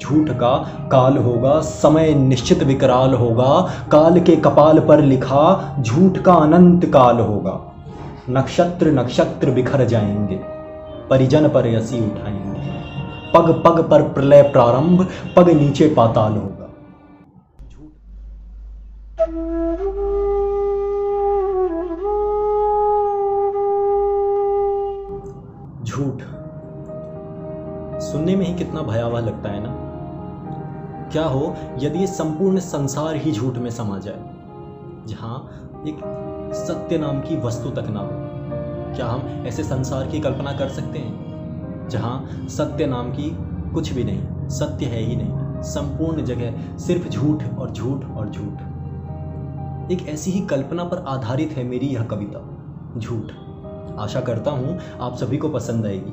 झूठ का काल होगा, समय निश्चित विकराल होगा, काल के कपाल पर लिखा झूठ का अनंत काल होगा। नक्षत्र नक्षत्र बिखर जाएंगे, परिजन पर यसी उठाएंगे, पग पग पर प्रलय प्रारंभ, पग नीचे पाताल होगा। झूठ सुनने में ही कितना भयावह लगता है ना। क्या हो यदि ये संपूर्ण संसार ही झूठ में समा जाए, जहां एक सत्य नाम की वस्तु तक ना हो। क्या हम ऐसे संसार की कल्पना कर सकते हैं जहां सत्य नाम की कुछ भी नहीं, सत्य है ही नहीं, संपूर्ण जगह सिर्फ झूठ और झूठ और झूठ। एक ऐसी ही कल्पना पर आधारित है मेरी यह कविता झूठ। आशा करता हूं आप सभी को पसंद आएगी।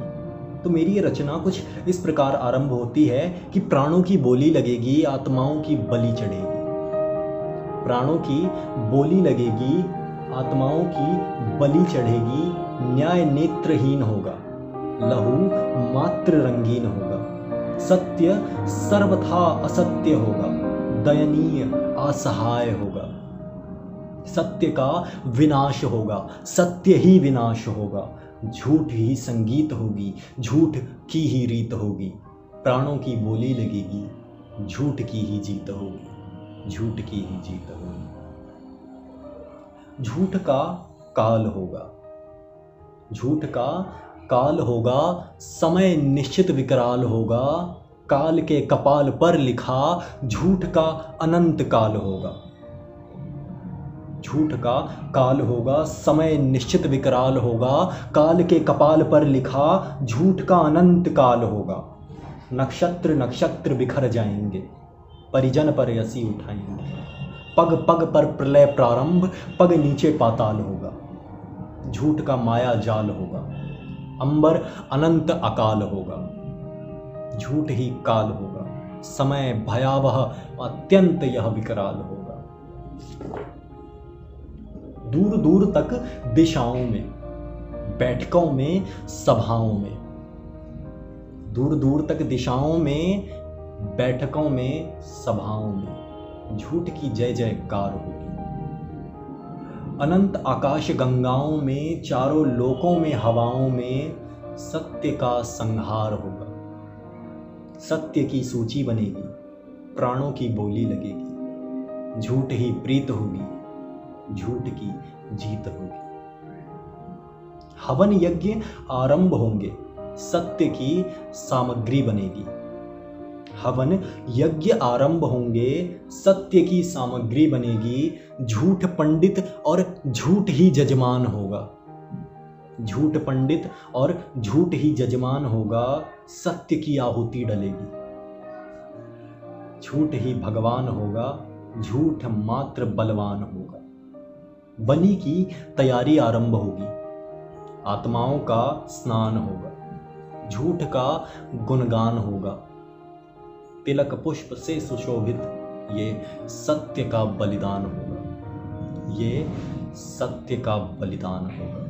तो मेरी ये रचना कुछ इस प्रकार आरंभ होती है कि प्राणों की बोली लगेगी, आत्माओं की बलि चढ़ेगी। प्राणों की बोली लगेगी, आत्माओं की बलि चढ़ेगी, न्याय नेत्रहीन होगा, लहू मात्र रंगीन होगा, सत्य सर्वथा असत्य होगा, दयनीय असहाय होगा, सत्य का विनाश होगा, सत्य ही विनाश होगा, झूठ ही संगीत होगी, झूठ की ही रीत होगी, प्राणों की बोली लगेगी, झूठ की ही जीत होगी, झूठ की ही जीत होगी। झूठ का काल होगा, झूठ का काल होगा, समय निश्चित विकराल होगा, काल के कपाल पर लिखा झूठ का अनंत काल होगा। झूठ का काल होगा, समय निश्चित विकराल होगा, काल के कपाल पर लिखा झूठ का अनंत काल होगा। नक्षत्र नक्षत्र बिखर जाएंगे, परिजन पर यसी उठाएंगे, पग पग पर प्रलय प्रारंभ, पग नीचे पाताल होगा। झूठ का माया जाल होगा, अंबर अनंत अकाल होगा, झूठ ही काल होगा, समय भयावह अत्यंत यह विकराल होगा। दूर दूर तक दिशाओं में, बैठकों में, सभाओं में, दूर दूर तक दिशाओं में, बैठकों में, सभाओं में झूठ की जय जयकार होगी। अनंत आकाश गंगाओं में, चारों लोकों में, हवाओं में सत्य का संहार होगा। सत्य की सूची बनेगी, प्राणों की बोली लगेगी, झूठ ही प्रीत होगी, झूठ की जीत होगी। हवन यज्ञ आरंभ होंगे, सत्य की सामग्री बनेगी। हवन यज्ञ आरंभ होंगे, सत्य की सामग्री बनेगी, झूठ पंडित और झूठ ही जजमान होगा। झूठ पंडित और झूठ ही जजमान होगा, सत्य की आहुति डलेगी। झूठ ही भगवान होगा, झूठ मात्र बलवान होगा। बलि की तैयारी आरंभ होगी, आत्माओं का स्नान होगा, झूठ का गुणगान होगा, तिलक पुष्प से सुशोभित ये सत्य का बलिदान होगा, ये सत्य का बलिदान होगा।